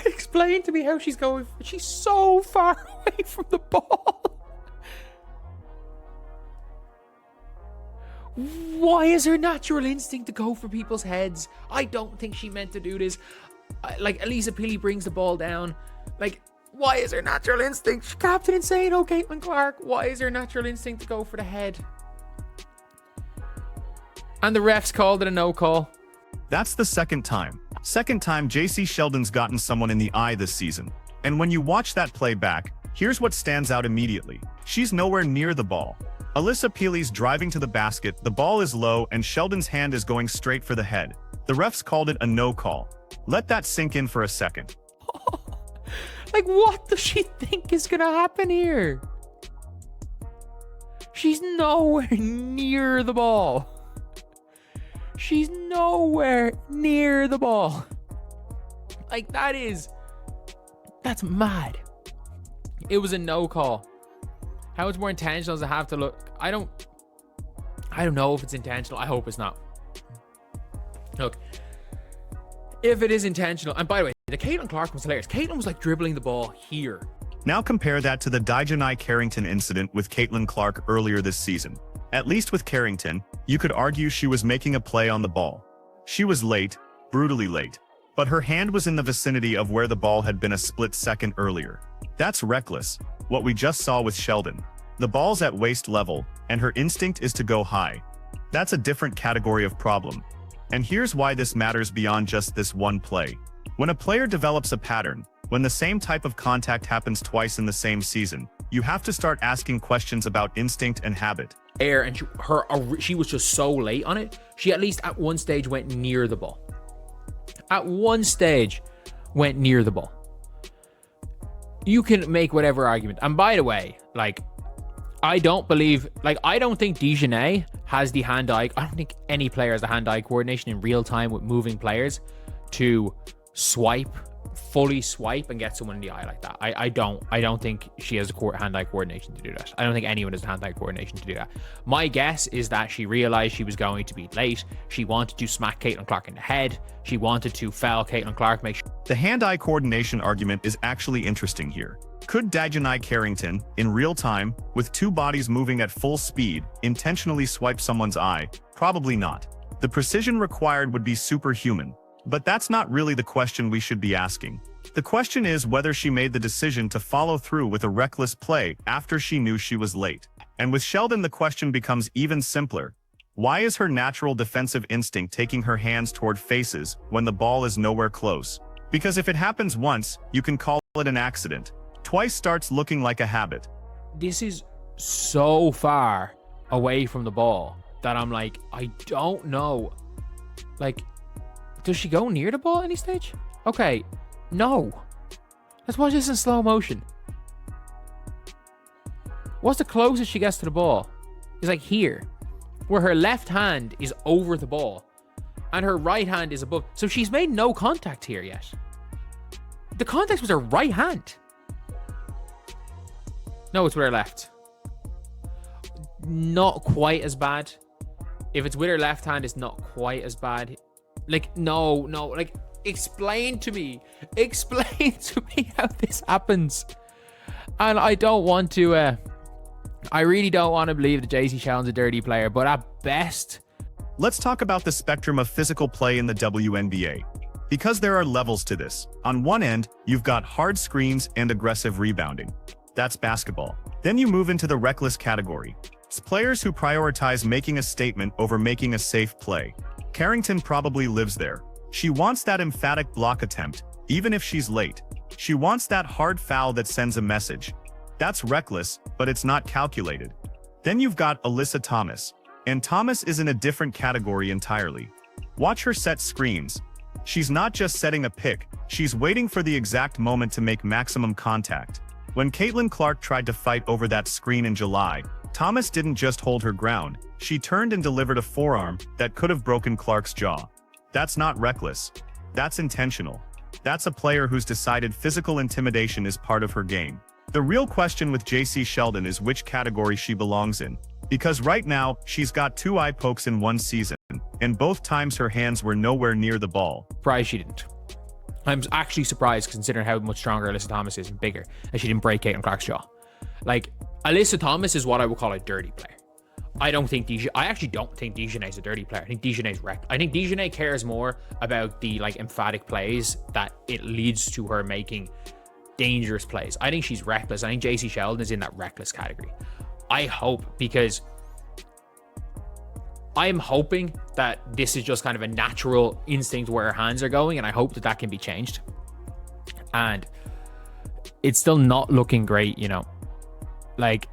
Explain to me how she's going. She's so far away from the ball. Why is her natural instinct to go for people's heads? I don't think she meant to do this. Like, Elisa Pili brings the ball down. Like, why is her natural instinct? Captain Insane, oh, Caitlin Clark. Why is her natural instinct to go for the head? And the refs called it a no call. That's the second time. Second time Jacy Sheldon's gotten someone in the eye this season. And when you watch that play back, here's what stands out immediately. She's nowhere near the ball. Elisa Pili's driving to the basket, the ball is low, and Sheldon's hand is going straight for the head. The refs called it a no call. Let that sink in for a second. Like, what does she think is gonna happen here? She's nowhere near the ball. She's nowhere near the ball. Like, that's mad. It was a no call. How much more intentional does it have to look? I don't know if it's intentional. I hope it's not. Look, if it is intentional, and by the way, the Caitlin Clark was hilarious. Caitlin was like dribbling the ball here. Now compare that to the Dijanai Carrington incident with Caitlin Clark earlier this season. At least with Carrington, you could argue she was making a play on the ball. She was late, brutally late, but her hand was in the vicinity of where the ball had been a split second earlier. That's reckless. What we just saw with Sheldon. The ball's at waist level, and her instinct is to go high. That's a different category of problem. And here's why this matters beyond just this one play. When a player develops a pattern, when the same type of contact happens twice in the same season, you have to start asking questions about instinct and habit. And she was just so late on it. She at least at one stage went near the ball. At one stage went near the ball. You can make whatever argument. And by the way, like, I don't think Dijanai has the hand-eye. I don't think any player has the hand-eye coordination in real time with moving players to fully swipe and get someone in the eye like that. I don't think she has the hand-eye coordination to do that. I don't think anyone has the hand-eye coordination to do that. My guess is that she realized she was going to be late. She wanted to smack Caitlin Clark in the head. She wanted to foul Caitlin Clark, make sure. The hand-eye coordination argument is actually interesting here. Could Dijanai Carrington, in real time, with two bodies moving at full speed, intentionally swipe someone's eye? Probably not. The precision required would be superhuman. But that's not really the question we should be asking. The question is whether she made the decision to follow through with a reckless play after she knew she was late. And with Sheldon, the question becomes even simpler. Why is her natural defensive instinct taking her hands toward faces when the ball is nowhere close? Because if it happens once, you can call it an accident. Twice starts looking like a habit. This is so far away from the ball that I'm like, I don't know. Like, does she go near the ball at any stage? Okay, no. Let's watch this in slow motion. What's the closest she gets to the ball? It's like here, where her left hand is over the ball and her right hand is above. So she's made no contact here yet. The contact was her right hand. No, it's with her left. Not quite as bad. If it's with her left hand, it's not quite as bad. Like, no, like, explain to me how this happens. And I don't want to, I really don't want to believe that Jacy Sheldon's a dirty player, but at best. Let's talk about the spectrum of physical play in the WNBA. Because there are levels to this. On one end, you've got hard screens and aggressive rebounding. That's basketball. Then you move into the reckless category. It's players who prioritize making a statement over making a safe play. Carrington probably lives there. She wants that emphatic block attempt, even if she's late. She wants that hard foul that sends a message. That's reckless, but it's not calculated. Then you've got Alyssa Thomas. And Thomas is in a different category entirely. Watch her set screens. She's not just setting a pick, she's waiting for the exact moment to make maximum contact. When Caitlin Clark tried to fight over that screen in July, Thomas didn't just hold her ground, she turned and delivered a forearm that could have broken Clark's jaw. That's not reckless. That's intentional. That's a player who's decided physical intimidation is part of her game. The real question with Jacy Sheldon is which category she belongs in. Because right now, she's got 2 eye pokes in one season, and both times her hands were nowhere near the ball. Surprised she didn't. I'm actually surprised considering how much stronger Alyssa Thomas is and bigger, and she didn't break Caitlin Clark's jaw. Like, Alyssa Thomas is what I would call a dirty player. I actually don't think Dejanay's a dirty player. I think Dejanay's wrecked. I think Dejanay cares more about the like emphatic plays that it leads to her making dangerous plays. I think she's reckless. I think Jacy Sheldon is in that reckless category. I hope, because I'm hoping that this is just kind of a natural instinct where her hands are going, and I hope that that can be changed. And it's still not looking great, you know. Like,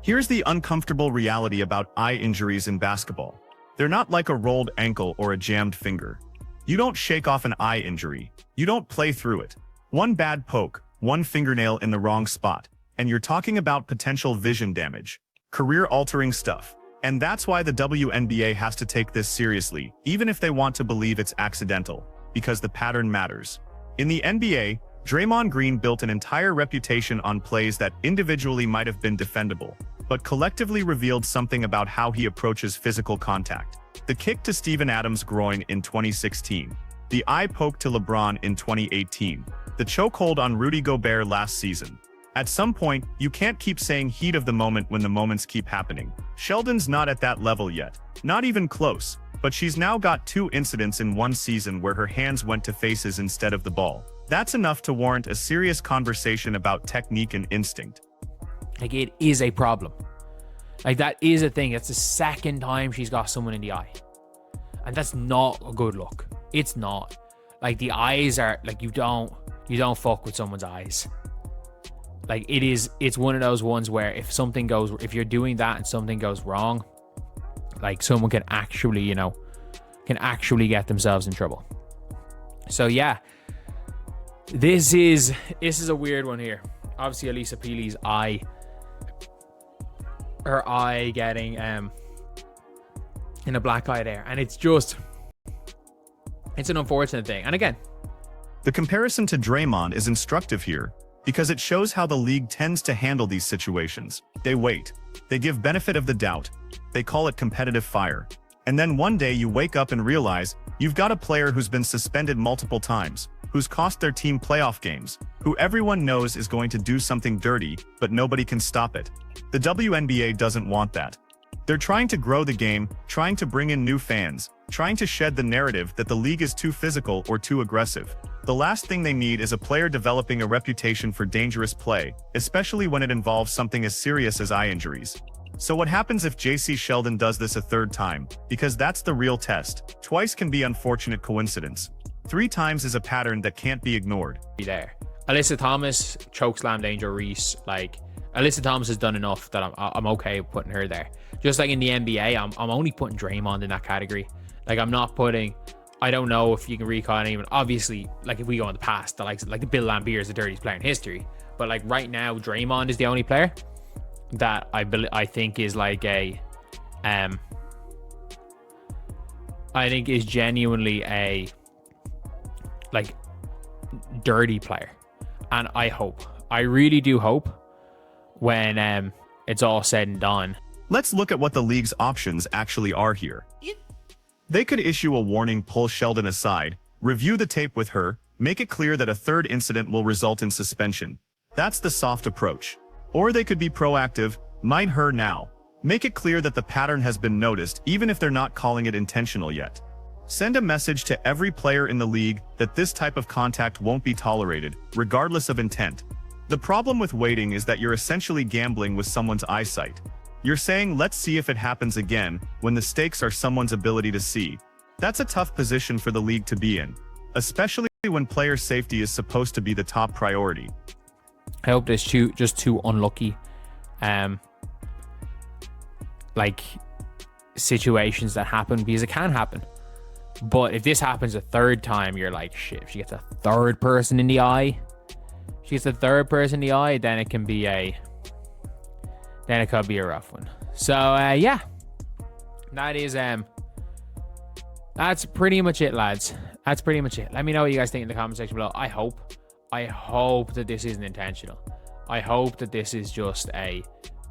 here's the uncomfortable reality about eye injuries in basketball. They're not like a rolled ankle or a jammed finger. You don't shake off an eye injury. You don't play through it. One bad poke, one fingernail in the wrong spot, and you're talking about potential vision damage, career-altering stuff. And that's why the WNBA has to take this seriously, even if they want to believe it's accidental, because the pattern matters. In the NBA, Draymond Green built an entire reputation on plays that individually might have been defendable, but collectively revealed something about how he approaches physical contact. The kick to Steven Adams' groin in 2016, the eye poke to LeBron in 2018, the chokehold on Rudy Gobert last season. At some point, you can't keep saying heat of the moment when the moments keep happening. Sheldon's not at that level yet, not even close, but she's now got 2 incidents in one season where her hands went to faces instead of the ball. That's enough to warrant a serious conversation about technique and instinct. Like, it is a problem. Like, that is a thing. It's the second time she's got someone in the eye. And that's not a good look. It's not. Like, the eyes are, like, you don't fuck with someone's eyes. Like, it's one of those ones where if you're doing that and something goes wrong, like, someone can actually, you know, get themselves in trouble. So, yeah. This is a weird one here. Obviously, Elisa Peely's eye, her eye getting in a black eye there, and it's an unfortunate thing. And again, the comparison to Draymond is instructive here because it shows how the league tends to handle these situations. They wait, they give benefit of the doubt, they call it competitive fire, and then one day you wake up and realize you've got a player who's been suspended multiple times, who's cost their team playoff games, who everyone knows is going to do something dirty, but nobody can stop it. The WNBA doesn't want that. They're trying to grow the game, trying to bring in new fans, trying to shed the narrative that the league is too physical or too aggressive. The last thing they need is a player developing a reputation for dangerous play, especially when it involves something as serious as eye injuries. So what happens if Jacy Sheldon does this a 3rd time? Because that's the real test. Twice can be unfortunate coincidence. 3 times is a pattern that can't be ignored. There. Alyssa Thomas, chokeslam Danger Reese. Like, Alyssa Thomas has done enough that I'm okay with putting her there. Just like in the NBA, I'm only putting Draymond in that category. Like, I'm not putting, I don't know if you can recall anyone. Obviously, like, if we go in the past, the likes like Bill Laimbeer is the dirtiest player in history. But like right now, Draymond is the only player that I think is like I think is genuinely a like dirty player. And I really do hope when it's all said and done. Let's look at what the league's options actually are here. They could issue a warning, pull Sheldon aside, review the tape with her, make it clear that a 3rd incident will result in suspension. That's the soft approach. Or they could be proactive, mind her now. Make it clear that the pattern has been noticed, even if they're not calling it intentional yet. Send a message to every player in the league that this type of contact won't be tolerated, regardless of intent. The problem with waiting is that you're essentially gambling with someone's eyesight. You're saying, let's see if it happens again, when the stakes are someone's ability to see. That's a tough position for the league to be in, especially when player safety is supposed to be the top priority. I hope there's just two unlucky like situations that happen, because it can happen. But if this happens a 3rd time, you're like, shit, if she gets a 3rd person in the eye, then it can be then it could be a rough one. So yeah, that is that's pretty much it, lads. That's pretty much it. Let me know what you guys think in the comment section below. I hope that this isn't intentional. I hope that this is just a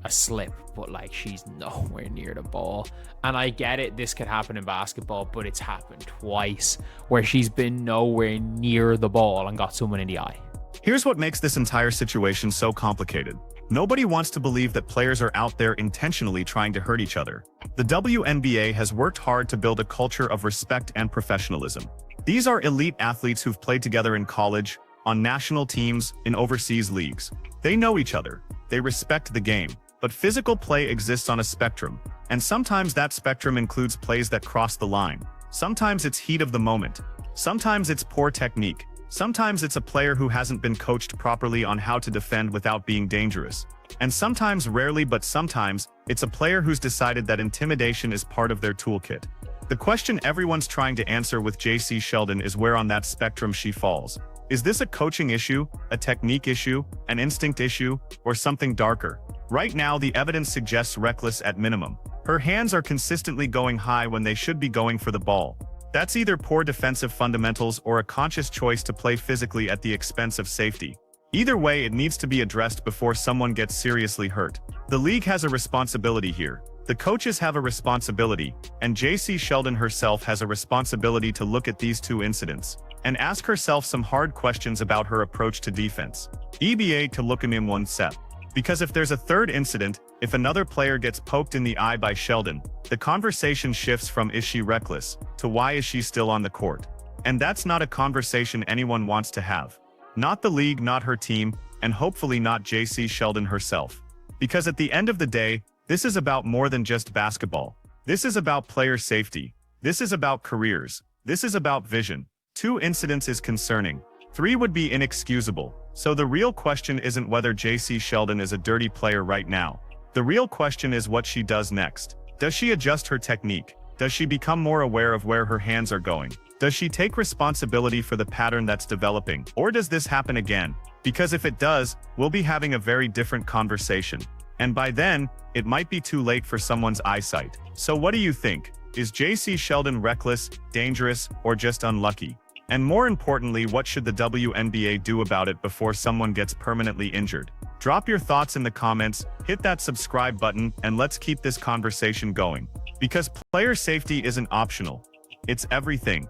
a slip, but like she's nowhere near the ball. And I get it, this could happen in basketball, but it's happened twice where she's been nowhere near the ball and got someone in the eye. Here's what makes this entire situation so complicated. Nobody wants to believe that players are out there intentionally trying to hurt each other. The WNBA has worked hard to build a culture of respect and professionalism. These are elite athletes who've played together in college, on national teams, in overseas leagues. They know each other. They respect the game. But physical play exists on a spectrum, and sometimes that spectrum includes plays that cross the line. Sometimes it's heat of the moment. Sometimes it's poor technique. Sometimes it's a player who hasn't been coached properly on how to defend without being dangerous. And sometimes, rarely but sometimes, it's a player who's decided that intimidation is part of their toolkit. The question everyone's trying to answer with Jacy Sheldon is where on that spectrum she falls. Is this a coaching issue, a technique issue, an instinct issue, or something darker? Right now, the evidence suggests reckless at minimum. Her hands are consistently going high when they should be going for the ball. That's either poor defensive fundamentals or a conscious choice to play physically at the expense of safety. Either way, it needs to be addressed before someone gets seriously hurt. The league has a responsibility here. The coaches have a responsibility, and Jacy Sheldon herself has a responsibility to look at these two incidents and ask herself some hard questions about her approach to defense. EBA to look in one step. Because if there's a third incident, if another player gets poked in the eye by Sheldon, the conversation shifts from is she reckless to why is she still on the court? And that's not a conversation anyone wants to have. Not the league, not her team, and hopefully not Jacy Sheldon herself. Because at the end of the day, this is about more than just basketball. This is about player safety. This is about careers. This is about vision. 2 incidents is concerning. 3 would be inexcusable. So the real question isn't whether Jacy Sheldon is a dirty player right now. The real question is what she does next. Does she adjust her technique? Does she become more aware of where her hands are going? Does she take responsibility for the pattern that's developing? Or does this happen again? Because if it does, we'll be having a very different conversation. And by then, it might be too late for someone's eyesight. So what do you think? Is Jacy Sheldon reckless, dangerous, or just unlucky? And more importantly, what should the WNBA do about it before someone gets permanently injured? Drop your thoughts in the comments, hit that subscribe button, and let's keep this conversation going. Because player safety isn't optional. It's everything.